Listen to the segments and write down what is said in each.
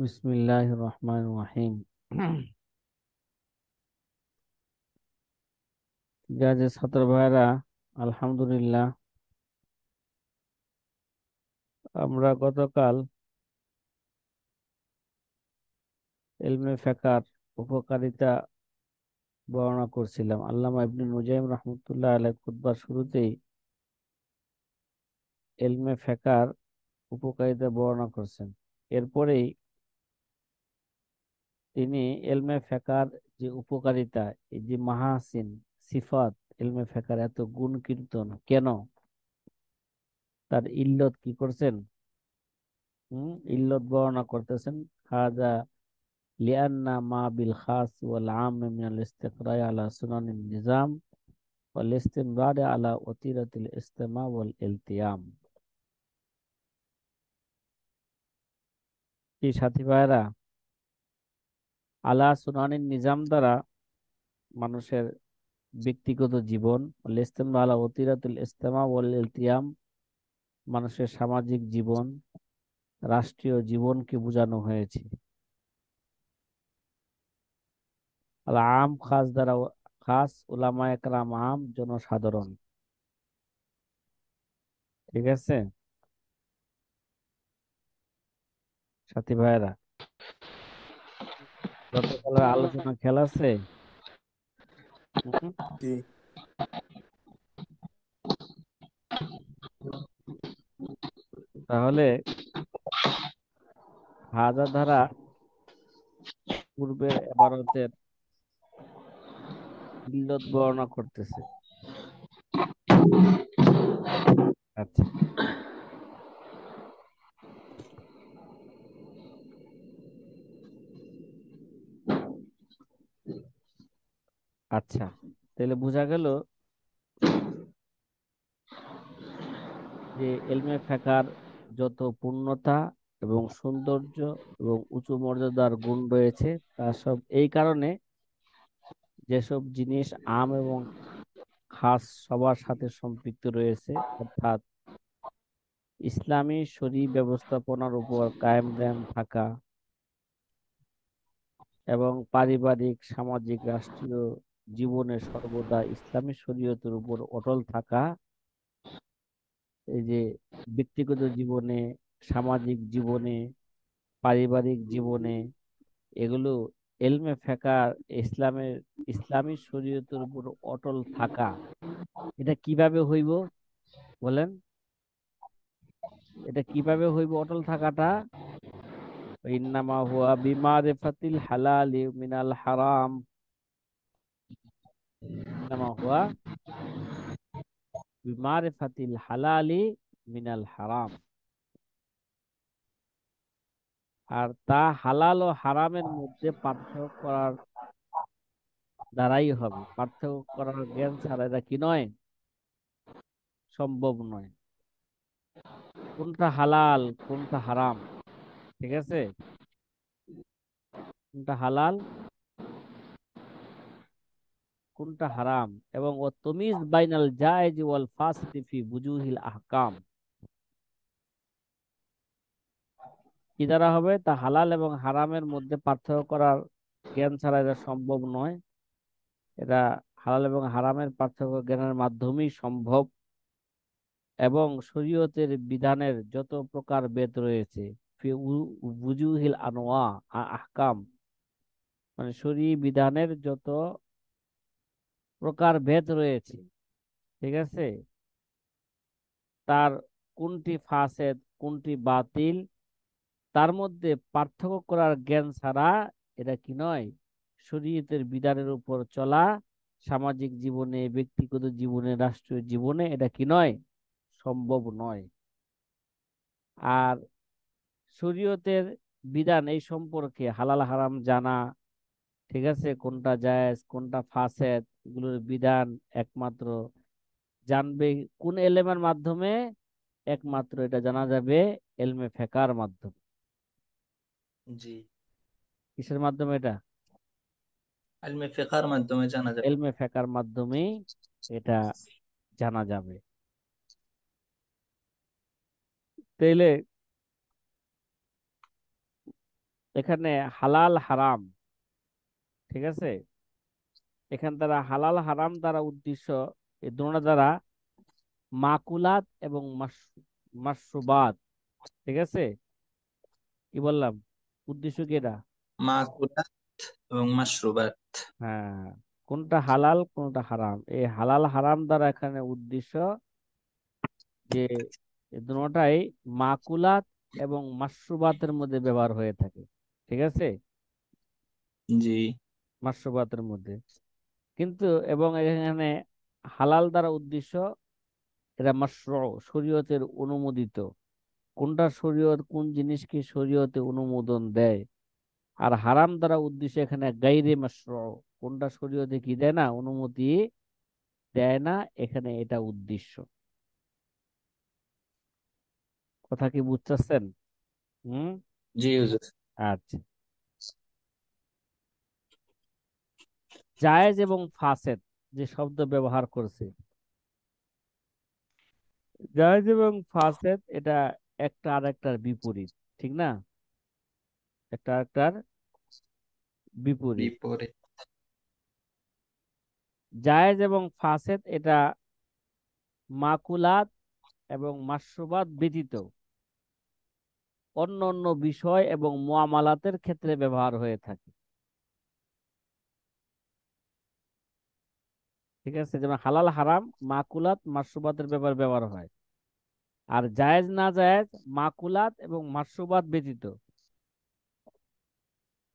বিসমিল্লাহির রহমানির রহিম। ঠিক আছে ছাত্র ভাইরা, আলহামদুলিল্লাহ। আমরা গতকাল ইলমে ফিকহের উপকারিতা বর্ণনা করছিলাম। আল্লামা ইবনে নুজাইম রাহমাতুল্লাহ আলাইহি খুতবার শুরুতেই ইলমে ফিকহের উপকারিতা বর্ণনা করছেন। এরপরেই তিনি ইলমে ফিকহের যে উপকারিতা, এই যে মাহাসিন সিফাত, ইলমে ফিকহের এত গুণ কীর্তন কেন, তার ইল্লত কি করছেন, ইল্লত বর্ণনা করতেছেন। হাজা লিআন্না মা বিল খাস ওয়াল আম মিনাল ইস্তিকরাই আলা সুনানিন নিজাম ওয়াল ইস্তিমরার আলা ওতিরাতিল ইস্তেমা ওয়াল ইলতিয়াম। কি সাথী ভাইরা, আলা সুনানিন নিজাম দ্বারা মানুষের ব্যক্তিগত জীবন, ওয়াল ইস্তিমরা আলা ওতিরাতিল ইস্তেমা ওয়াল ইলতিয়াম মানুষের সামাজিক জীবন, রাষ্ট্রীয় জীবনকে বোঝানো হয়েছে। আল আম খাস দ্বারা খাস, উলামায়ে কেরাম আম, জনসাধারণ। ঠিক আছে সাথী ভাইরা, গতকালের আলোচনা খেয়াল আছে? হুম? জি। তাহলে হাজা ধারা পূর্বের এবারতের ইল্লত বর্ণনা করতেছে। আচ্ছা, আচ্ছা, তাহলে বোঝা গেল যে এলমে ফেকার যত পূর্ণতা এবং সৌন্দর্য এবং উঁচু মর্যাদার গুণ রয়েছে, তা সব এই কারণে যেসব জিনিস আম এবং খাস সবার সাথে সম্পৃক্ত রয়েছে, অর্থাৎ ইসলামী শরী ব্যবস্থাপনার উপর কায়েম দায়েম থাকা এবং পারিবারিক সামাজিক রাষ্ট্রীয় জীবনে সর্বদা ইসলামী শরীয়তের উপর অটল থাকা, এই যে ব্যক্তিগত জীবনে, সামাজিক জীবনে, পারিবারিক জীবনে, এগুলো এলমে ফেকার ইসলামের ইসলামী শরীয়তের উপর অটল থাকা, এটা কিভাবে হইব বলেন? এটা কিভাবে হইব অটল থাকাটা? ইন্নামা হুয়া বিমারিফাতিল হালালি মিনাল হারাম। ইন্নামা হুয়া বিমারিফাতিল হালালি মিনাল হারাম। আর তা হালাল ও হারামের মধ্যে পার্থক্য করার দ্বারাই হবে। পার্থক্য করার জ্ঞান ছাড়া এটা কি নয়, সম্ভব নয়। কোনটা হালাল কোনটা হারাম, ঠিক আছে, কোনটা হালাল কোনটা হারাম, এবং ও তমিজ বাইনাল জায়েজ ওয়াল ফাসিদ ফি বুজুহিল আহকাম, কি দ্বারা হবে? তা হালাল এবং হারামের মধ্যে পার্থক্য করার জ্ঞান ছাড়া এটা সম্ভব নয়। এটা হালাল এবং হারামের পার্থক্য জ্ঞানের মাধ্যমেই সম্ভব। এবং শরীয়তের বিধানের যত প্রকার ভেদ রয়েছে, ফি বুজুহিল আনোয়া আহকাম, মানে শরী বিধানের যত প্রকার ভেদ রয়েছে, ঠিক আছে, তার কোনটি ফাসেদ কোনটি বাতিল, তার মধ্যে পার্থক্য করার জ্ঞান ছাড়া এটা কি নয়, শরীয়তের বিধানের উপর চলা, সামাজিক জীবনে, ব্যক্তিগত জীবনে, রাষ্ট্রীয় জীবনে এটা কি নয়, সম্ভব নয়। আর শরীয়তের বিধান এই সম্পর্কে হালাল হারাম জানা, ঠিক আছে, কোনটা জায়েজ কোনটা ফাসেদ, এগুলোর বিধান একমাত্র জানবে কোন এলেমের মাধ্যমে? একমাত্র এটা জানা যাবে এলমে ফেকার মাধ্যমে। জি। কিসের মাধ্যমে এটা? আলমে ফিকহার মাধ্যমে জানা যাবে। এলমে ফেকার মাধ্যমেই এটা জানা যাবে। তাইলে এখানে হালাল হারাম, ঠিক আছে, এখান দ্বারা হালাল হারাম দ্বারা উদ্দেশ্য এই দুটো দ্বারা মাকুলাত এবং মাশরুবাত, ঠিক আছে, কি বললাম, উদ্দেশ্য কি এটা? মাকুলাত এবং মাশরুবাত। হ্যাঁ, কোনটা হালাল কোনটা হারাম, এই হালাল হারাম দ্বারা এখানে উদ্দেশ্য যে এই দুটোটাই মাকুলাত এবং মাশরুবাতের মধ্যে ব্যবহার হয়ে থাকে, ঠিক আছে, জি মাশরুবাতের মধ্যে। কিন্তু এবং এখানে হালাল দ্বারা উদ্দেশ্য এরা মাশরু, শরীয়তের অনুমোদিত, কোনটা শরীয়ত কোন জিনিসকে শরীয়তে অনুমোদন দেয়। আর হারাম দ্বারা উদ্দেশ্য এখানে গাইরে মাশরু, কোনটা শরীয়তে কি দেয় না, অনুমতি দেয় না, এখানে এটা উদ্দেশ্য। কথা কি বুঝতেছেন? হুম। জি হুজুর। আচ্ছা, জায়েজ এবং ফাসেদ যে শব্দ ব্যবহার করছে, জায়েজ এবং ফাসেদ এটা একটা আরেকটার বিপরীত, ঠিক না, একটা আরেকটার বিপরীত। বিপরীত। জায়েজ এবং ফাসেদ এটা মাকুলাত এবং মাশরুবাত ব্যতীত অন্য অন্য বিষয় এবং মুআমালাতের ক্ষেত্রে ব্যবহার হয়ে থাকে, ঠিক আছে, যেমন হালাল হারাম মাকুলাত মাশরুবাতের ব্যাপারে ব্যবহার হয়। আর জায়েজ না জায়েজ মাকুলাত এবং মাশরুবাত ব্যতীত,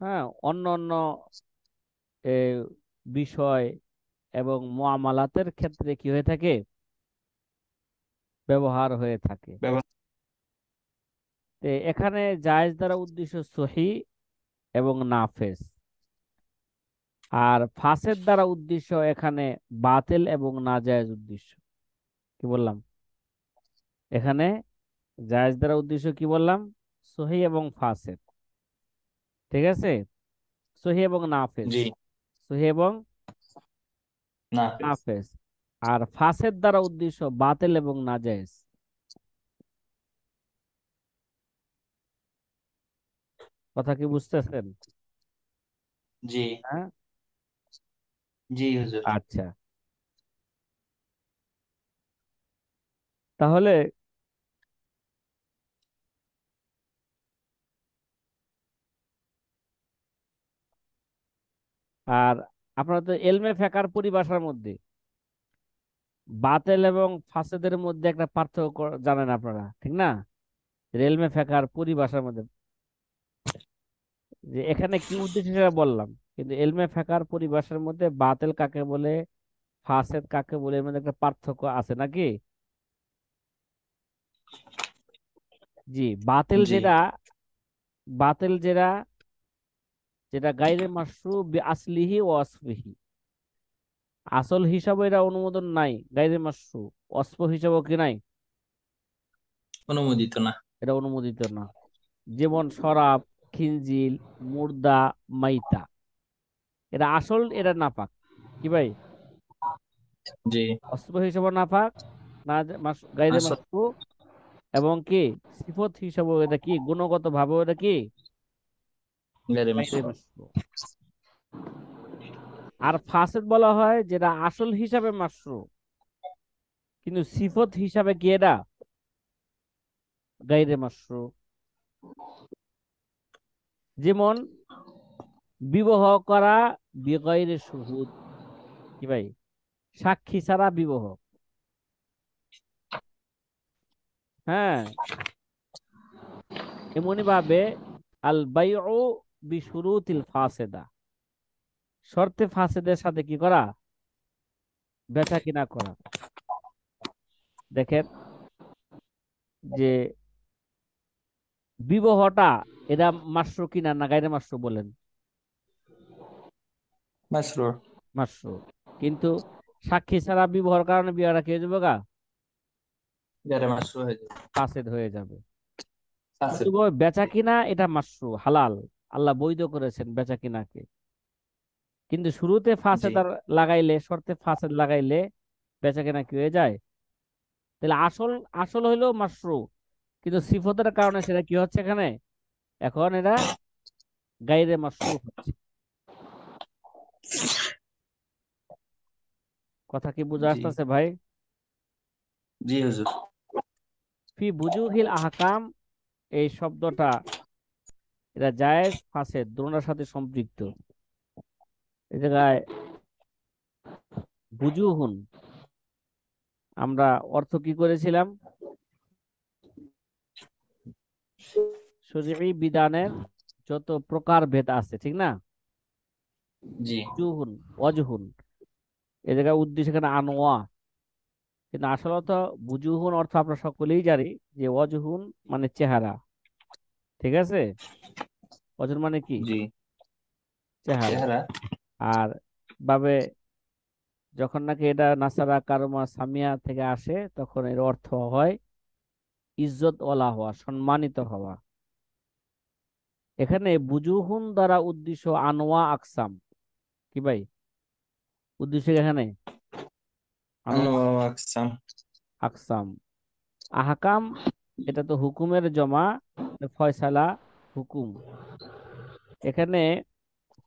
হ্যাঁ, অন্য অন্য এ, বিষয় এবং মুআমালাতের ক্ষেত্রে কি হয়ে থাকে, ব্যবহার হয়ে থাকে। ব্যবহার। তো এখানে জায়েজ দ্বারা উদ্দেশ্য সহি এবং নাফেস, আর ফাসেদ দ্বারা উদ্দেশ্য এখানে বাতিল এবং নাজায়েজ উদ্দেশ্য। কি বললাম এখানে? জায়েজ দ্বারা উদ্দেশ্য কি বললাম? সহি এবং ফাসেদ, ঠিক আছে, সহি এবং নাফেস, জি। সহি এবং নাফিস। নাফেস। আর ফাসেদ দ্বারা উদ্দেশ্য বাতিল এবং নাজায়েজ। কথা কি বুঝতেছেন? জি। হ্যাঁ। জি হুজুর। আচ্ছা, তাহলে আর আপনারা তো এলমে ফেকার পরিভাষার মধ্যে বাতেল এবং ফাসেদের মধ্যে একটা পার্থক্য জানেন আপনারা, ঠিক না, এলমে ফেকার পরিভাষার মধ্যে যে এখানে কি উদ্দেশ্য সেটা বললাম, কিন্তু এলমে ফেকার পরিভাষার মধ্যে বাতেল কাকে বলে ফাসেদ কাকে বলে এর মধ্যে একটা পার্থক্য আছে নাকি? জি, বাতেল জি। যেটা, বাতেল যেটা, যেটা গায়রে মাশরু বি আসলিহি ও ওয়াসফিহি, আসল হিসাবে এটা অনুমোদন নাই, গায়রে মাশরু, অস্প হিসাবেও কি নাই, অনুমোদিত না। এটা অনুমোদিত না। যেমন শরাব, খিনজিল, মুর্দা, মাইতা, এটা আসল এটা নাপাক, কি ভাই, জি। অস্প হিসাবে নাপাক, না গায়রে আসল। মাশরু, এবং কি সিফত হিসাবে এটা কি গুণগত ভাবে এটা কি গায়রে গায়রে মাশরুম। মাশরু। আর ফাসেদ বলা হয় যেটা আসল হিসাবে মাশরু কিন্তু সিফত হিসাবে কি এটা গায়রে মাশরু। যেমন বিবাহ করা বিগয়রে শুহুদ, কি ভাই, সাক্ষী ছাড়া বিবাহ, হ্যাঁ, এমনি ভাবে আল বাইউ বিশুরুতিল ফাসেদা, শর্তে ফাসেদের সাথে কি করা, বেচা কিনা করা। দেখেন যে বিবাহটা এটা মাশরু কিনা না গায়রে মাশরু বলেন? মাশরুর। মাশরু। কিন্তু সাক্ষী ছাড়া বিবাহর কারণে বিয়েটা কি হয়ে যাবে গা, গায়রে মাশরুর হয়ে যাবে। ফাসেদ হয়ে যাবে। আছে। কিন্তু বেচা কিনা এটা মাশরু হালাল, আল্লাহ বৈধ করেছেন বেচা কিনাকে। কিন্তু শুরুতে জি। ফাসেদ আর লাগাইলে, শর্তে ফাসেদ লাগাইলে বেচা কেনা কি হয়ে যায়? তাহলে আসল, আসল হইলো মাশরু, কিন্তু সিফতের কারণে সেটা কি হচ্ছে এখানে, এখন এটা গায়রে মাশরু হচ্ছে। কথা কি বুঝা জি। আসতেছে ভাই? জি হুজুর। ফি বুজুহিল আহকাম, এই শব্দটা এটা জায়েজ ফাসেদ দুটোর সাথে সম্পৃক্ত। এই জায়গায় বুজুহুন আমরা অর্থ কি করেছিলাম? শরীঈ বিধানের যত প্রকার ভেদ আছে, ঠিক না? জি। বুজুহুন, ওয়াজহুন, এই জায়গায় উদ্দেশ্য এখানে আনোয়া। কিন্তু আসলে তো বুজুহুন অর্থ আমরা সকলেই জানি যে ওয়াজহুন মানে চেহারা, ঠিক আছে? ওয়াজহুন মানে কি? জি। চেহারা। চেহারা। আর ভাবে যখন নাকি এটা নাসারা কারমা সামিয়া থেকে আসে তখন এর অর্থ হয় ইজ্জত ওয়ালা হওয়া, সম্মানিত হওয়া। এখানে বুজুহুন দ্বারা উদ্দেশ্য আনোয়া আকসাম। কি ভাই উদ্দেশ্য এখানে? আনোয়া আনোয়ার ও আকসাম। আকসাম। আহকাম এটা তো হুকুমের জমা, ফয়সালা, হুকুম। এখানে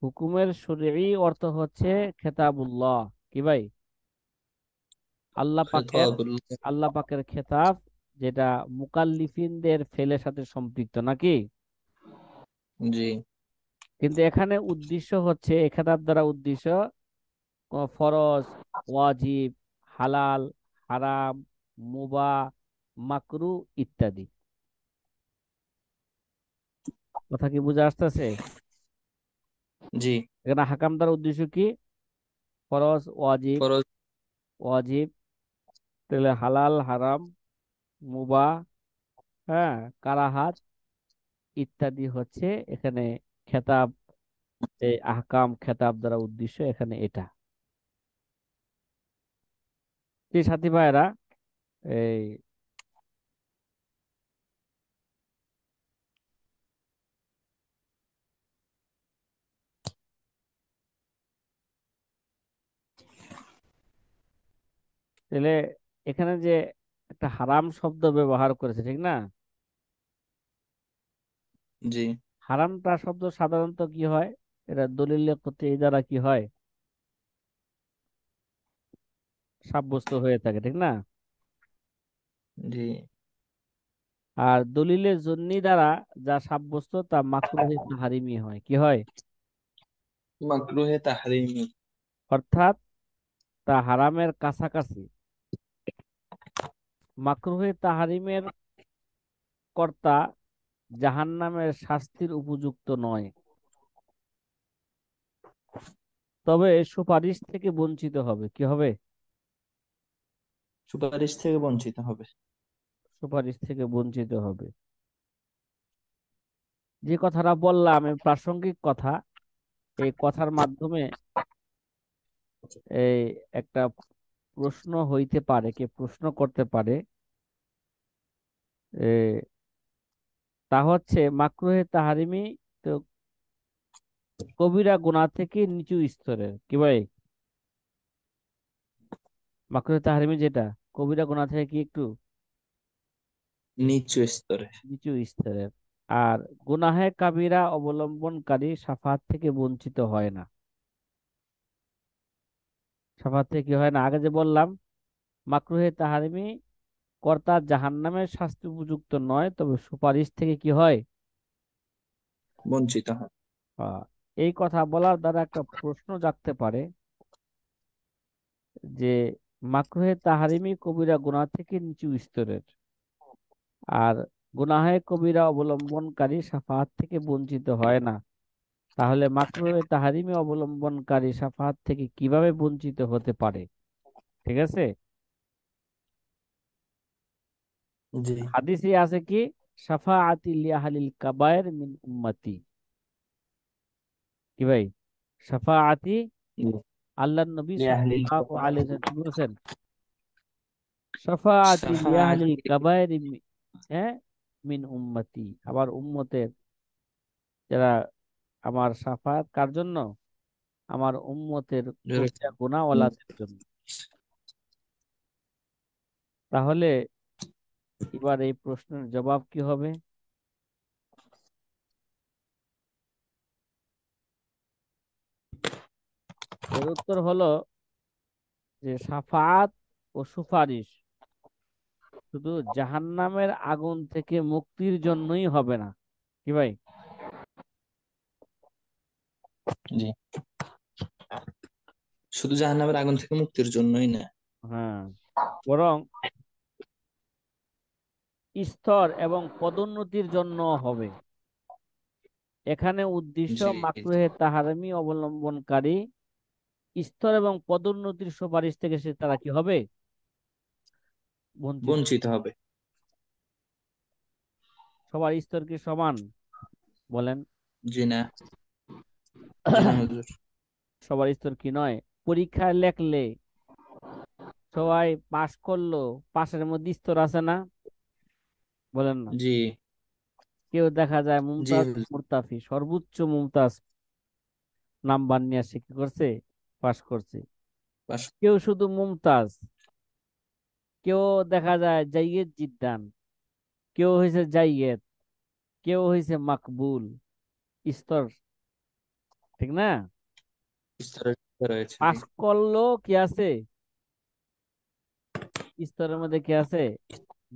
হুকুমের শরঈ অর্থ হচ্ছে খেতাবুল্লাহ। কি ভাই? আল্লাহ পাকের, খিতাবুল্লাহ। আল্লাহ পাকের খেতাব, যেটা মুকাল্লিফিনদের ফেলের সাথে সম্পৃক্ত নাকি? জি। কিন্তু এখানে উদ্দেশ্য হচ্ছে এ খেতাব দ্বারা উদ্দেশ্য ফরজ, ওয়াজিব, হালাল, হারাম, মুবাহ, মাকরু ইত্যাদি। কথা কি বুঝে আসতেছে? জি। এখানে হাকাম দ্বারা উদ্দেশ্য কি? ফরজ, ওয়াজিব, ফরজ। ওয়াজিব, তাহলে হালাল, হারাম, মুবাহ, হ্যাঁ, কারাহাত ইত্যাদি হচ্ছে এখানে খেতাব। এই আহকাম খেতাব দ্বারা উদ্দেশ্য এখানে এটা। এই সাথী ভাইয়েরা, এই তাহলে এখানে যে একটা হারাম শব্দ ব্যবহার করেছে, ঠিক না? জি। হারামটা শব্দ সাধারণত কি হয়? এটা দলিলে কতঈ দ্বারা কি হয়? সাব্যস্ত হয়ে থাকে, ঠিক না? জি। আর দলিলে জন্নি দ্বারা যা সাব্যস্ত তা মাকরুহে তাহরিমি হয়। কি হয়? মাকরুহে তাহরিমি। অর্থাৎ তা হারামের কাছাকাছি। মাকরুহে তাহরিমের কর্তা জাহান্নামের শাস্তির উপযুক্ত নয়, তবে সুপারিশ থেকে বঞ্চিত হবে। কি হবে? সুপারিশ থেকে বঞ্চিত হবে। সুপারিশ থেকে বঞ্চিত হবে। যে কথাটা বললাম এই প্রাসঙ্গিক কথা, এই কথার মাধ্যমে এই একটা প্রশ্ন হইতে পারে, কে প্রশ্ন করতে পারে, এ, তা হচ্ছে মাকরুহে তাহারিমি তো কবিরা গুনাহ থেকে নিচু স্তরের। কি ভাই? মাকরুহে তাহারিমি যেটা কবিরা গুনাহ থেকে কি একটু নিচু স্তরে। নিচু স্তরের। আর গুনাহে কাবিরা অবলম্বনকারী শাফাত থেকে বঞ্চিত হয় না। শাফাত থেকে কি হয় না? আগে যে বললাম মাকরুহে তাহারিমি কর্তা জাহান্নামের শাস্তি উপযুক্ত নয়, তবে সুপারিশ থেকে কি হয়? বঞ্চিত হয়। আহ, এই কথা বলার দ্বারা একটা প্রশ্ন জাগতে পারে যে মাকরুহে তাহারিমি কবিরা গুনাহ থেকে নিচু স্তরের, আর গুনাহে কবিরা অবলম্বনকারী শাফাত থেকে বঞ্চিত হয় না। তাহলে মাকরুহে তাহারিমি অবলম্বনকারী শাফাত থেকে কিভাবে বঞ্চিত হতে পারে? ঠিক আছে? জি। হাদিসে আছে কি শাফাআতি লিআহলিল কাবায়ের মিন উম্মতি। কি ভাই? শাফাআতি, জি। আল্লাহর নবী লিআহলিল সাল্লাল্লাহু কাবার। আলাইহি ওয়াসাল্লাম কি বলেছেন? শাফাআতি লিআহলিল শাফাআতি। কাবায়ের হ্যাঁ মিন উম্মতি, আবার উম্মতের যারা, আমার শাফাআত কার জন্য? আমার উম্মতের কবিরা গুনাহওয়ালাদের জন্য। তাহলে এবার এই প্রশ্নের জবাব কি হবে? এর উত্তর হলো যে শাফাআত ও সুপারিশ শুধু জাহান্নামের আগুন থেকে মুক্তির জন্যই হবে না। কি ভাই? জি, শুধু জাহান্নামের আগুন থেকে মুক্তির জন্যই না। হ্যাঁ, বরং স্তর এবং পদোন্নতির জন্য হবে। এখানে উদ্দেশ্য জি, মাকরুহে তাহারিমি অবলম্বনকারী স্তর এবং পদোন্নতির সুপারিশ থেকে তারা কি হবে? বঞ্চিত। বঞ্চিত হবে। সবার স্তর কি সমান? বলেন। জি না, জি না হুজুর। সবার স্তর কি নয়? পরীক্ষায় লেখলে সবাই পাশ করলো, পাশের মধ্যে স্তর আছে না? বলেন না। জি, কেউ দেখা যায় জি মুমতাজ হুজুর। মুরতাফি, সর্বোচ্চ মুমতাজ নাম্বার নিয়ে সে কি করছে? পাশ করছে। বাস। কেউ শুধু মুমতাজ, কেউ দেখা যায় জাইয়েদ জিদ্দান, কেউ হয়েছে জাইয়েদ, কেউ হয়েছে মাকবুল। স্তর, ঠিক না? স্তরে রয়েছে, জি। পাশ করলো কি আছে? স্তরের মধ্যে কি আছে?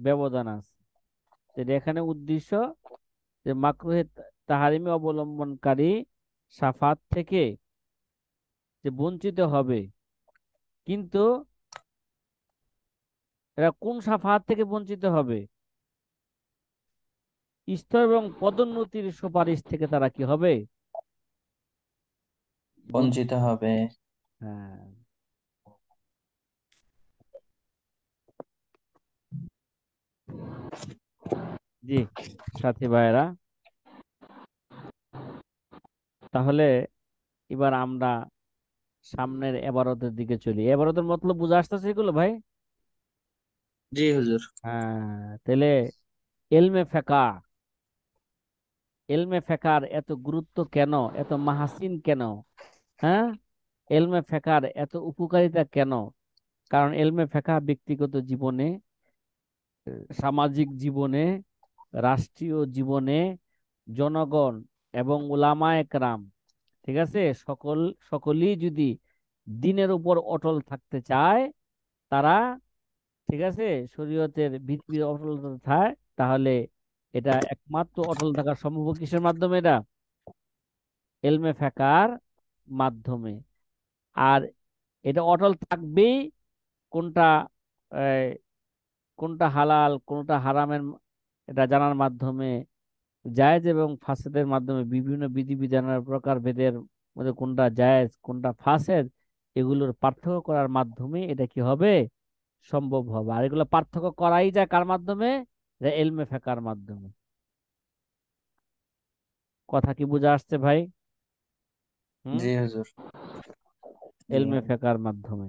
ব্যবধান আছে। তো এখানে উদ্দেশ্য যে মাকরুহে তাহারিমি অবলম্বনকারী সাফাত থেকে যে বঞ্চিত হবে। কিন্তু এরা কোন সাফাত থেকে বঞ্চিত হবে? স্তর এবং পদোন্নতির সুপারিশ থেকে তারা কি হবে? বঞ্চিত বঞ্চিত হবে। হবে। হ্যাঁ। জি, সাথী ভাইয়েরা, তাহলে এবার আমরা সামনের এবারতের দিকে চলি। এবারতের মতলব বুঝে আসতেছে এগুলো ভাই? জি হুজুর। হ্যাঁ, তাহলে এলমে ফেকা, এলমে ফেকার এত গুরুত্ব কেন, এত মাহাসিন কেন? হ্যাঁ, এলমে ফেকার এত উপকারিতা কেন? কারণ এলমে ফেকা ব্যক্তিগত জীবনে, সামাজিক জীবনে, রাষ্ট্রীয় জীবনে, জনগণ এবং উলামায়ে কেরাম, ঠিক আছে, সকলেই যদি দিনের উপর অটল থাকতে চায়, তারা, ঠিক আছে, শরীয়তের ভিত্তির অটলতা থাকে, তাহলে এটা একমাত্র অটল থাকা সম্ভব কিসের মাধ্যমে? এটা এলমে ফেকার মাধ্যমে। আর এটা অটল থাকবেই কোনটা, এই, কোনটা হালাল কোনটা হারামের, এটা জানার মাধ্যমে, জায়েজ এবং ফাসেদের মাধ্যমে, বিভিন্ন বিধিবিধানের প্রকার ভেদের মধ্যে কোনটা জায়েজ কোনটা ফাসেদ, এগুলোর পার্থক্য করার মাধ্যমে এটা কি হবে? সম্ভব হবে। আর এগুলো পার্থক্য করাই যায় কার মাধ্যমে? এটা এলমে ফেকার মাধ্যমে। কথা কি বোঝা আসছে ভাই? হুম। জি হুজুর। জি। এলমে ফেকার মাধ্যমে।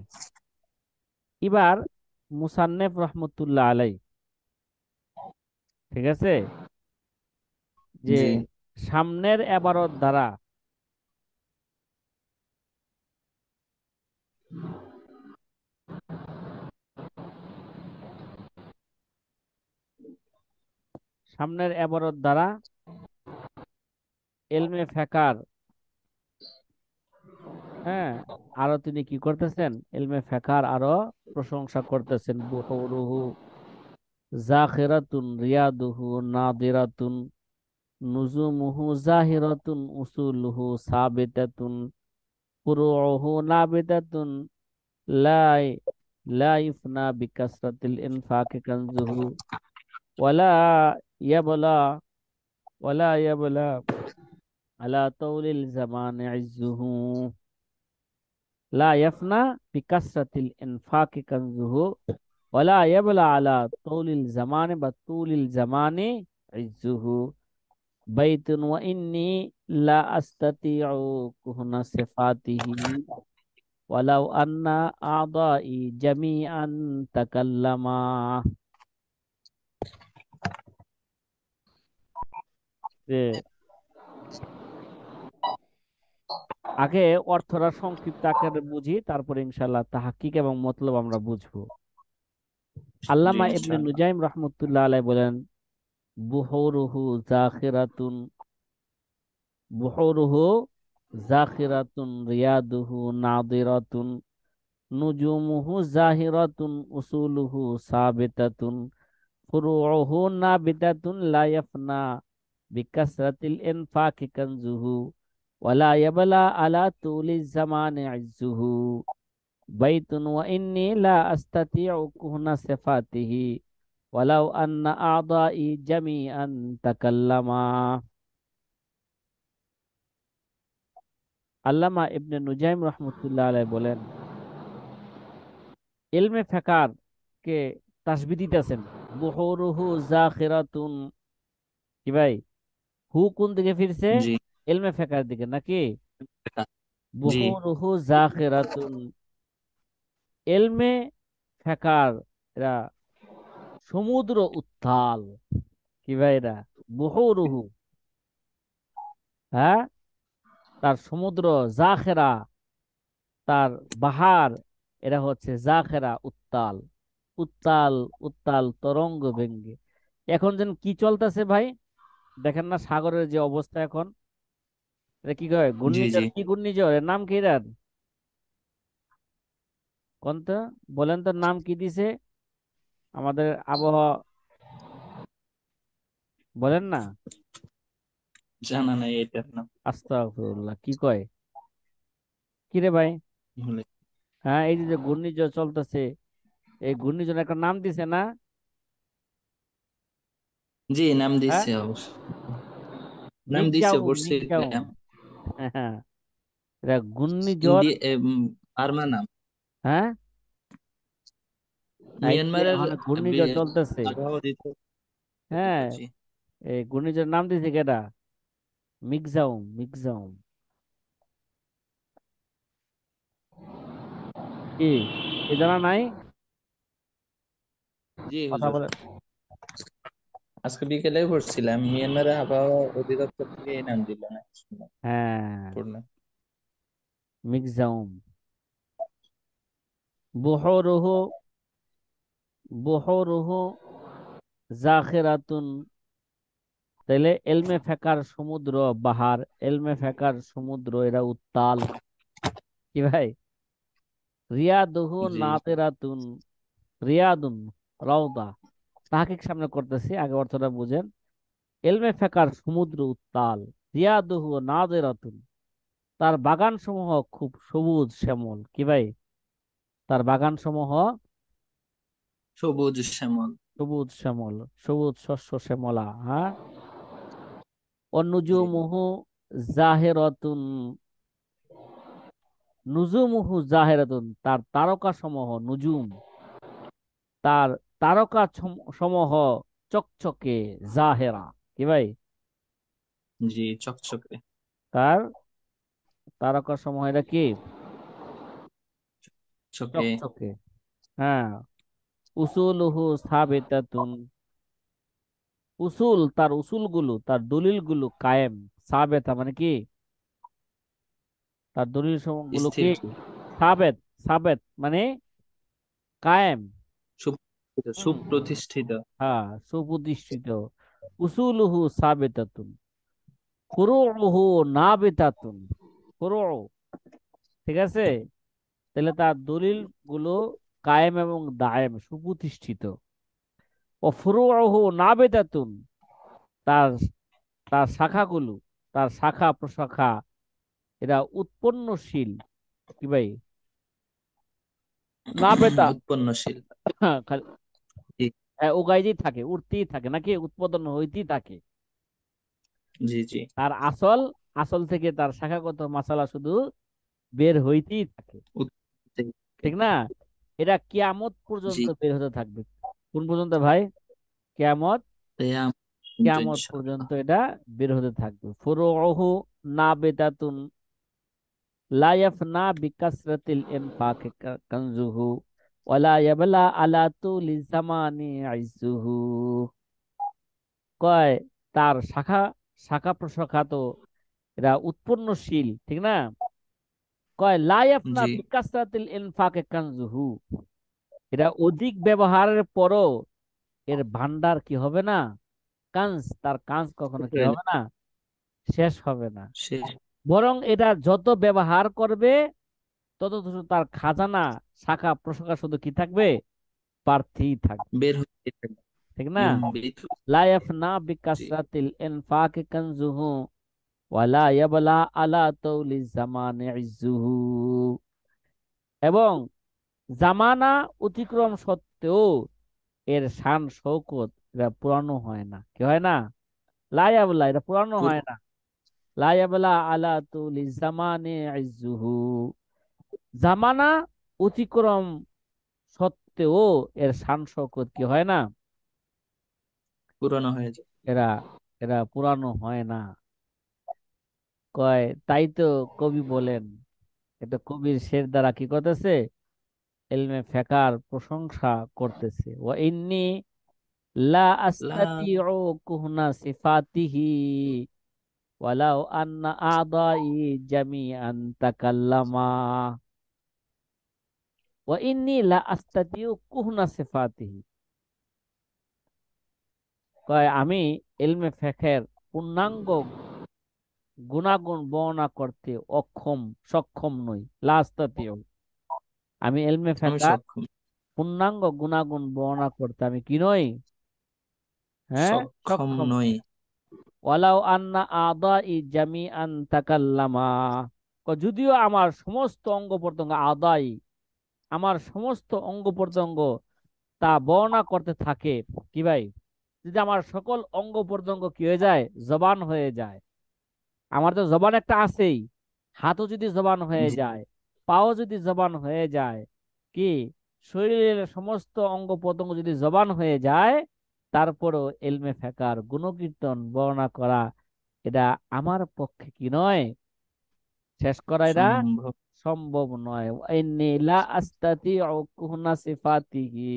এবার মুসান্নেফ রহমতুল্লাহ আলাই, ঠিক আছে, যে জি, সামনের এবারত দ্বারা, সামনের এবারত দ্বারা এলমে ফেকার, হ্যাঁ, আরো তিনি কি করতেছেন? এলমে ফেকার আরো প্রশংসা করতেছেন। বুহুরুহু জাখিরাতুন রিয়াদুহু নাদিরাতুন নুজুমুহু জাহিরাতুন উসুলুহু সাবিতাতুন ফুরুউহু নাবিতাতুন লা লা ইফনা বিকাসরাতিল ইনফাকি কানজুহু ওয়ালা ইয়াবলা ওয়ালা ইয়াবলা আলা তাউলিল জামান ইজ্জুহু। লা ইয়াফনা বিকাসরাতিল ইনফাকি কানজুহু ওয়ালা ইয়াবলা আলা তাউলিল জামান বা তুলিল জামানি ইজ্জুহু। বাইতুন ওয়া ইন্নী লা আস্তাতিউ কুহনা সিফাতিহি ওয়ালাউ আন্না আ'দাই জামিআন তাকাল্লামা। যে আগে অর্থরা সংক্ষিপ্ত আকারে বুঝি, তারপরে ইনশাআল্লাহ তাহাক্কিক এবং মতলব আমরা বুঝবো। জি আল্লামা ইবনে ইনশাআল্লাহ। নুজাইম রহমতুল্লাহ আলাই বলেন, বুহুরুহু জাখিরাতুন, বুহুরুহু জাখিরাতুন রিয়াদুহু নাদিরাতুন নুজুমুহু জাহিরাতুন উসুলুহু সাবিতাতুন ফুরুউহু নাবিতাতুন লা ইয়াফনা বিকাসরাতিল ইনফাকি কানজুহু ওয়ালা ইয়াবলা আলা তুলি জামানি ইজ্জুহু বাইতুন ওয়া ইন্নী লা আস্তাতিউ কুহনা সিফাতিহি ওয়ালাউ আন্না আ'দাই জামিআন তাকাল্লামা। আল্লামা ইবনে নুজাইম রহমতুল্লাহ আলাইহি বলেন, ইলমে ফেকার কে তাসবিহ দিতেছেন, বুহুরুহু জাখিরাতুন। কি ভাই, হু কোন দিকে ফিরছে? জি। ইলমে ফেকার দিকে নাকি? জি বুহুরুহু জাখিরাতুন, ইলমে ফেকার এরা সমুদ্র উত্তাল। কি ভাই, এরা বুহুরুহু, হ্যাঁ, তার সমুদ্র, জাখেরা তার বাহার, এরা হচ্ছে জাখেরা উত্তাল, উত্তাল উত্তাল তরঙ্গ ভেঙ্গে। এখন যেন কি চলতেছে ভাই, দেখেন না সাগরের যে অবস্থা এখন। এটা কি কয়, জি। জি ঘূর্ণিঝড়? কি ঘূর্ণিঝড়, এর নাম কি এটার? কোন তো, বলেন তো নাম কি দিছে আমাদের আবহাওয়া, বলেন না। জানা নাই এটার নাম। আস্তাগফিরুল্লাহ, কি কয়, কি রে ভাই? ভুলে। হ্যাঁ, এই যে যে ঘূর্ণিঝড় চলতেছে, এই ঘূর্ণিঝড় একটা নাম দিছে না? জি, নাম হ্যাঁ, দিচ্ছে অবশ্য। নাম দিচ্ছে, মিগজাউম মিগজাউম। পড়ছিলাম। হ্যাঁ, এটা ঘূর্ণিঝড়। ইন্ডিয়া বার্মা নাম। হ্যাঁ, এই যে মিয়ানমারের মানে ঘূর্ণিঝড় বি- চলতেছে। আবহাওয়া হ্যাঁ, জি। এই ঘূর্ণিঝড় নাম দিছে কেডা? Michaung Michaung. কি, এ জানা নাই? জি কথা হুজুর, বলে। আজকে বিকেলে পড়ছিলাম, মিয়ানমারের আবহাওয়া অধিদপ্তর থেকে এই নাম দিল না, শুনলাম, হ্যাঁ, পড়লাম। মিগজাউম। বুহরুহু, বুহরুহু জাখিরাতুন, তাইলে এলমে ফেকার সমুদ্র, বাহার, এলমে ফেকার সমুদ্র, এরা উত্তাল। কি ভাই, রিয়াদুহু জি নাতিরাতুন, রিয়াদুন রওদা, তাহকিক সামনে করতেছি, আগে অর্থটা বুঝেন। এলমে ফেকার সমুদ্র উত্তাল, রিয়াদুহু নাদিরাতুন, তার বাগান সমূহ খুব সবুজ শ্যামল। কি ভাই, তার বাগান সমূহ সবুজ শ্যামল। সবুজ শ্যামল, সবুজ শস্য শ্যামলা, হ্যাঁ। জি অনুজুমুহু জাহেরাতুন, নুজুমুহু জাহেরাতুন, তার তারকা সমূহ, নুজুম, তার তারকা সমূহ চকচকে, জাহেরা। কি ভাই, জি, চকচকে। তার তারকা সমূহ এটা কি, চকে। চকচকে, হ্যাঁ। উসুলুহু সাবিতাতুন, উসুল, তার উসুলগুলো, তার দলিলগুলো কায়েম, সাবেতা মানে কি, তার দলিল গুলো স্থির। কি, সাবেত, সাবেত মানে কায়েম। হুম, সুপ্রতিষ্ঠিত। হ্যাঁ, সুপ্রতিষ্ঠিত। উসুলুহু সাবিতাতুন, ফুরুউহু নাবিতাতুন, ফুরু, ঠিক আছে, তাহলে তার দলিল গুলো কায়েম এবং দায়েম, সুপ্রতিষ্ঠিত। ও ফুরুউহু নাবিতাতুন, তার তার শাখাগুলো, তার শাখা প্রশাখা, এরা উৎপন্নশীল। কি ভাই, নাবেতা, উৎপন্নশীল। খালি জি উগাইতেই থাকে, উঠতেই থাকে নাকি, উৎপাদন হইতেই থাকে। জি। জি তার আসল, আসল থেকে তার শাখাগত মাসালা শুধু বের হইতেই থাকে। উৎপত্তি। ঠিক না? এটা কিয়ামত জি। পর্যন্ত বের হতে থাকবে। কোন পর্যন্ত ভাই? কিয়ামত, তেয়াম। কিন্তু কিয়ামত ইনশাআল্লাহ। পর্যন্ত এটা বের হতে থাকবে। ফুরুহু নাবিতাতুন লা ইয়াফনা বিকাসরাতিল ইনফাকি কানজুহু ওয়ালা ইয়াবলা আলা তুলি জামানি ইজ্জুহু। কয়, তার শাখা, শাখা প্রশাখা তো এরা উৎপন্নশীল, ঠিক না? কয় লা ইয়াফনা জি। বিকাসরাতিল ইনফাকি কানজুহু, এরা অধিক ব্যবহারের পরও এর ভান্ডার কি হবে না, কাঞ্জ, তার কাঞ্জ কখনো কি শুক্রেন। হবে না, শেষ হবে না। শেষ। বরং এটা যত ব্যবহার করবে তত শুধু তার খাজানা, শাখা প্রশাখা শুধু কি থাকবে? বাড়তেই থাকবে। বের হতে থাকবে। ঠিক না? মৃত্যু। লা ইয়াফনা জি। বিকাসরাতিল ইনফাক কানজুহু ওয়ালা ইয়াবলা আলা তৌলি জামানে ইজ্জুহু। এবং জামানা অতিক্রম সত্ত্বেও এর শান শৌকত এটা পুরানো হয় না। কি হয় না? লা ইয়াবলা, এটা পুরানো হয় পুর- না। লা ইয়াবলা আলা তৌলি জামানে ইজ্জুহু। জামানা অতিক্রম সত্ত্বেও এর শান শৌকত কি হয় না? পুরানো হয়ে যায়। এরা এরা পুরানো হয় না। কয় তাই তো কবি বলেন, এটা কবির শের দ্বারা কি করতেছে? ইলমে ফেকার প্রশংসা করতেছে। ওয়া ইন্নী লা লা আস্তাতিউ কুহনা সিফাতিহি ওয়ালাউ আন্না আদাই জামিআন তাকাল্লামা। ওয়া ইন্নী লা আস্তাতিউ কুহনা সিফাতিহি, কয় আমি ইলমে ফেকের পূর্ণাঙ্গ গুণাগুণ বর্ণনা করতে সক্ষম নই। লা আস্তাতিউ, আমি ইলমে আমি ফেকার সক্ষম। পূর্ণাঙ্গ গুণাগুণ বর্ণনা করতে আমি কি নই? হ্যাঁ, সক্ষম সক্ষম নই। নই। ওয়ালাউ আন্না আদাই জামিআন তাকাল্লামা, যদিও আমার সমস্ত অঙ্গ প্রত্যঙ্গ আদাই, আমার সমস্ত অঙ্গ প্রত্যঙ্গ তা বর্ণনা করতে থাকে। কি ভাই? যদি আমার সকল অঙ্গ প্রত্যঙ্গ কি হয়ে যায়? জবান হয়ে যায়। আমার তো জবান একটা আছেই, হাতও যদি জবান হয়ে জি। যায়, পাও যদি জবান হয়ে যায়, কি শরীরের সমস্ত অঙ্গ প্রত্যঙ্গ যদি জবান হয়ে যায়, তারপরও এলমে ফেকার গুণকীর্তন বর্ণনা করা এটা আমার পক্ষে কি নয়? শেষ করা এটা সম্ভব। সম্ভব নয়। ইন্নী লা আস্তাতিউ কুহনা সিফাতিহি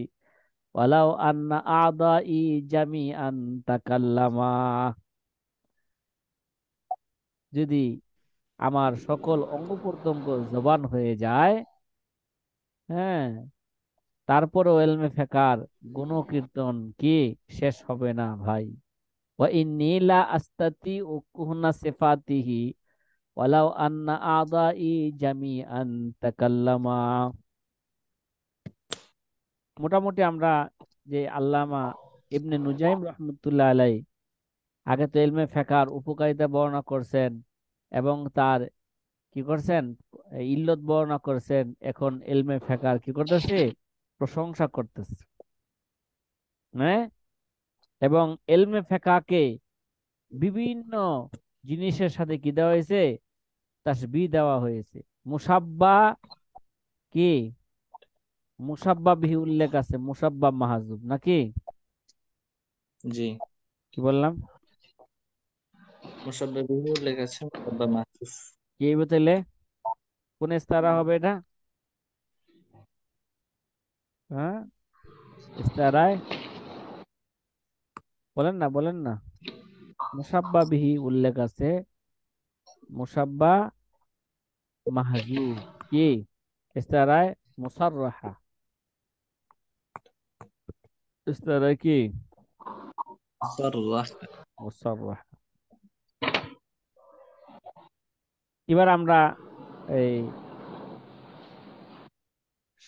ওয়ালাউ আন্না আদাই জামিআন তাকাল্লামা। যদি আমার সকল অঙ্গ প্রত্যঙ্গ জবান হয়ে যায়, হ্যাঁ, তারপরও এলমে ফেকার গুণকীর্তন কি শেষ হবে না ভাই। ওয়া ইন্নী লা আস্তাতিউ কুহনা সিফাতিহি ওয়ালাউ আন্না আদাই জামিআন তাকাল্লামা। মোটামুটি আমরা যে আল্লামা ইবনে নুজাইম রহমতুল্লাহ আলাই আগে তো ইলমে ফেকার উপকারিতা বর্ণনা করছেন এবং তার কি করছেন? ইল্লত বর্ণনা করছেন। এখন ইলমে ফেকার কি করতেছে? প্রশংসা করতেছে। হ্যাঁ, এবং ইলমে ফেকাকে বিভিন্ন জিনিসের সাথে কি দেওয়া হয়েছে? তাসবিহ দেওয়া হয়েছে। মুসাব্বা কি? মুসাব্বা বিহি উল্লেখ আছে, মুসাব্বা মাহাজুব নাকি? জি। কি বললাম? মুসাব্বা বিহু লেগেছে, মুসাব্বা মাহফুজ। কি বলতে? কোন ইস্তারা হবে এটা? হ্যাঁ, ইস্তারায় বলেন না, বলেন না। মুসাব্বা বিহি উল্লেখ আছে, মুসাব্বা মাহজুব কি? ইস্তারায় মুসাররাহা, ইস্তারায় কি? সাররাহ। মুসাররাহা। এবার আমরা এই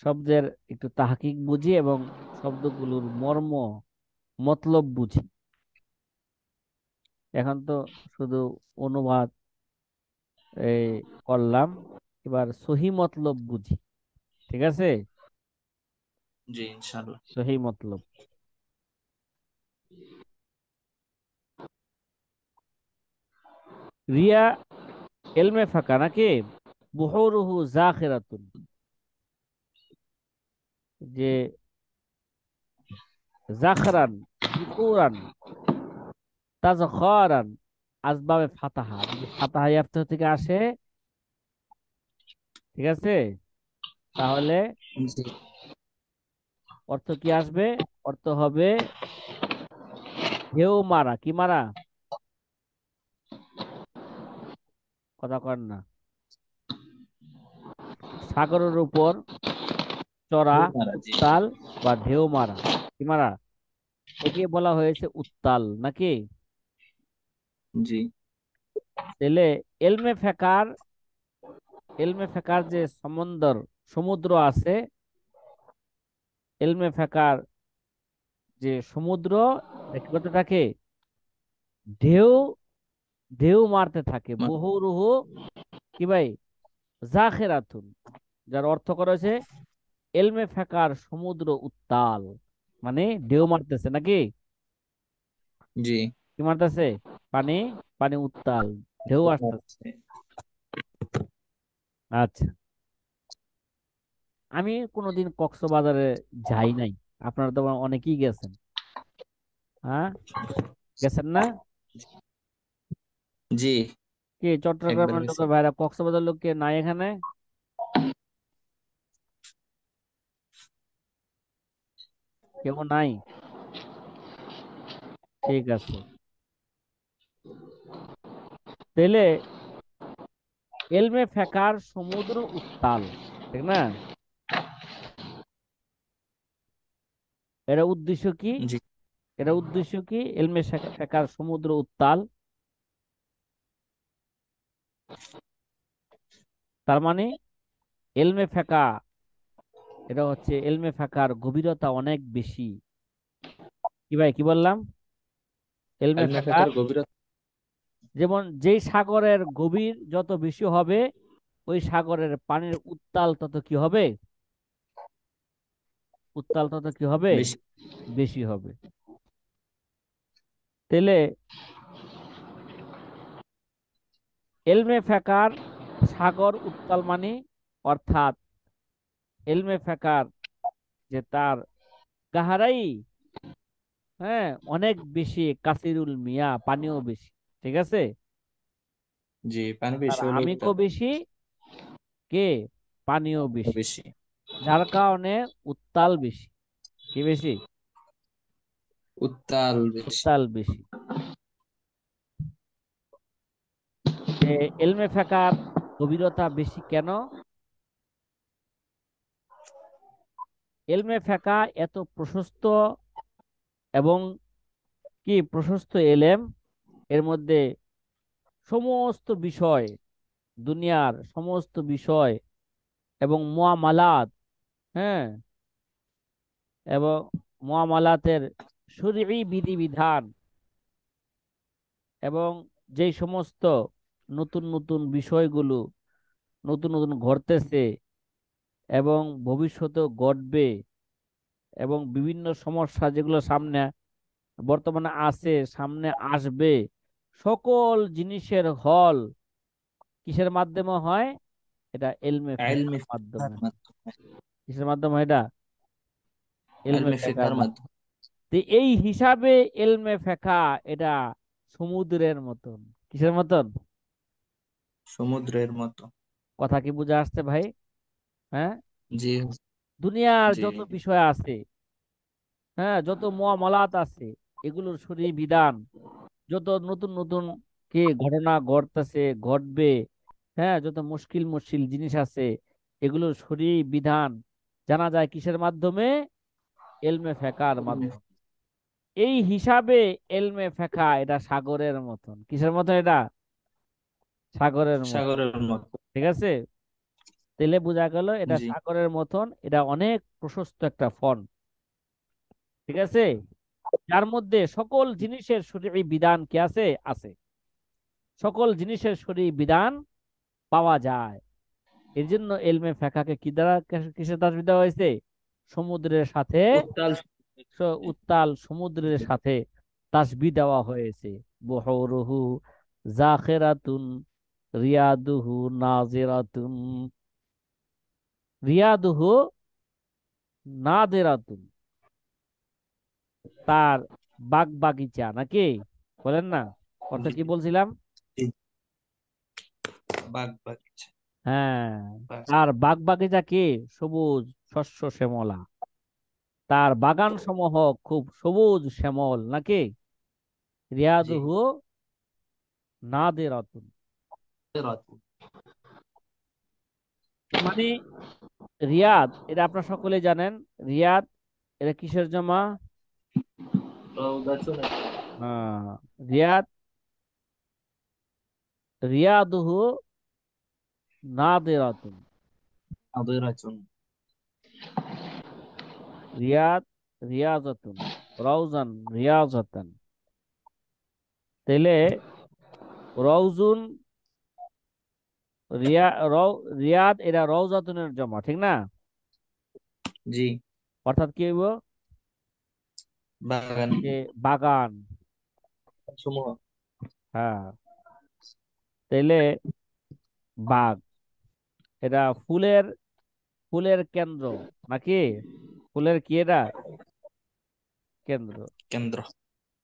শব্দের একটু তাহকিক বুঝি এবং শব্দগুলোর মর্ম মতলব বুঝি। এখন তো শুধু অনুবাদ এই করলাম, এবার সহি মতলব বুঝি। ঠিক আছে? জি, ইনশাআল্লাহ। সহি মতলব। রিয়া এলমে ফাঁকা নাকি? বুহুরুহু জাখিরাতুন, যে জাখরান, জুকুরান, তাজখারান, আসবাবে ফাতাহা, যদি ফাতাহা ইয়াফতাহ থেকে আসে, ঠিক আছে, তাহলে জি। অর্থ কি আসবে? অর্থ হবে ঢেউ মারা। কি মারা? কথা কর না। সাগরের উপর চড়া, মারা। জি। উত্তাল বা ঢেউ মারা। কি মারা? একে বলা হয়েছে উত্তাল নাকি? জি। তাহলে এলমে ফেকার এলমে ফেকার যে সমুদ্র আছে, এলমে ফেকার যে সমুদ্র, এটা কি করতে থাকে? ঢেউ ঢেউ মারতে থাকে। বহুরুহু কি ভাই? জাখেরাতুন, যার অর্থ করেছে এলমে ফেকার সমুদ্র উত্তাল, মানে ঢেউ মারতেছে নাকি? জি। কি মারতেছে? পানি, পানি উত্তাল, ঢেউ আসতেছে। আচ্ছা, আমি কোনোদিন কক্সবাজারে যাই নাই, আপনারা তো অনেকেই গেছেন। হ্যাঁ, গেছেন না? জি, কি একবার চট্টগ্রামের গেছি। লোকের ভাইরা, কক্সবাজার লোক কে নাই এখানে? কেউ নাই? ঠিক আছে। তাহলে এলমে ফেকার সমুদ্র উত্তাল, ঠিক না? এর উদ্দেশ্য কি? জি। এলমে ফেকার সমুদ্র উত্তাল, তার মানে এলমে ফেকা, এটা হচ্ছে এলমে ফেকার গভীরতা অনেক বেশি। কি ভাই, কি বললাম? এলমে এলমে ফেকার, ফেকার গভীরতা। যেমন যেই সাগরের গভীর যত বেশি হবে, ওই সাগরের পানির উত্তাল তত কি হবে? উত্তাল তত কি হবে? বেশি। বেশি হবে। তাহলে এলমে ফেকার সাগর উত্তাল মানে, অর্থাৎ এলমে ফেকার যে তার গাহারাই, হ্যাঁ, অনেক বেশি, কাসিরুল মিয়া পানিও বেশি, ঠিক আছে? জি, পানি তার বেশি হলে আমিকও উত্তাল বেশি, কে, পানিও বেশি, বেশি। যার কারণে উত্তাল বেশি। কি বেশি? উত্তাল বেশি। উত্তাল বেশি। এলমে ফেকার গভীরতা বেশি কেন? এলমে ফেকা এত প্রশস্ত, এবং কি প্রশস্ত এলেম, এর মধ্যে সমস্ত বিষয়, দুনিয়ার সমস্ত বিষয় এবং মুআমালাত, হ্যাঁ, এবং মুআমালাতের শরঈ বিধিবিধান, এবং যেই সমস্ত নতুন নতুন বিষয়গুলো নতুন নতুন ঘটতেছে এবং ভবিষ্যতেও ঘটবে, এবং বিভিন্ন সমস্যা যেগুলো সামনে বর্তমানে আছে, সামনে আসবে, সকল জিনিসের হল কিসের মাধ্যমে হয়? এটা এলমে ফেকার এলমে ফেকার মাধ্যমে। মাধ্যমে। কিসের মাধ্যমে হয় এটা? এলমে এলমে ফেকার ফেকার মাধ্যমে। মাধ্যমে। তো এই হিসাবে এলমে ফেকা এটা সমুদ্রের মতন। কিসের মতন? সমুদ্রের মতো। কথা কি বুঝে আসছে ভাই? হ্যাঁ, জি। দুনিয়ার জি। যত বিষয় আছে, হ্যাঁ, যত মুআমালাত আছে, এগুলোর শরঈ বিধান, যত নতুন নতুন কি ঘটনা ঘটতেছে, ঘটবে, হ্যাঁ, যত মুশকিল মুশকিল জিনিস আছে, এগুলোর শরঈ বিধান জানা যায় কিসের মাধ্যমে? এলমে ফেকার মাধ্যমে। এই হিসাবে এলমে ফেকা এটা সাগরের মতন। কিসের মতন এটা? সাগরের মতন। সাগরের মতো। ঠিক আছে? তেলে বোঝা গেল এটা জি। সাগরের মতন, এটা অনেক প্রশস্ত একটা ফন। ঠিক আছে? যার মধ্যে সকল জিনিসের শরীয়ী বিধান কি আছে? আছে। সকল জিনিসের শরীয়ী বিধান পাওয়া যায়। এর জন্য এলমে ফেকাকে কি দ্বারা, কিসের তাসবিহ দেওয়া হয়েছে? সমুদ্রের সাথে, উত্তাল। উত্তাল সমুদ্রের সাথে তাসবিহ দেওয়া হয়েছে। বুহুরুহু জাখিরাতুন, রিয়াদুহু নাজিরাতুন, রিয়াদুহু নাদিরাতুন, তার বাগ বাগিচা নাকি? বলেন না, অর্থ জি। কি বলছিলাম? জি। বাগ বাগিচা। হ্যাঁ, বাগ। তার বাগ বাগিচা কি? সবুজ, শস্য শ্যামলা, তার বাগান সমূহ খুব সবুজ শ্যামল নাকি? জি। রিয়াদুহু নাদিরাতুন, রাত। মানে রিয়াদ, এটা আপনারা সকলে জানেন। রিয়াদ এটা কিসের জমা? রওদাতুন। আহ, রিয়াদ রিয়াদুহু নাদিরাতুন। হাদিরাতুন। রিয়াদ রিয়াজাতুন, রাউজান রিয়াজাতান। তাইলে রওজুন, রিয়াদ এরা রওজাতুনের জমা, ঠিক না? জি। অর্থাৎ কি হইব? বাগান যে বাগান। সমূহ। হ্যাঁ। তাইলে বাগ, এটা ফুলের, ফুলের কেন্দ্র নাকি? ফুলের কি এটা? কেন্দ্র। কেন্দ্র।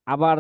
আবার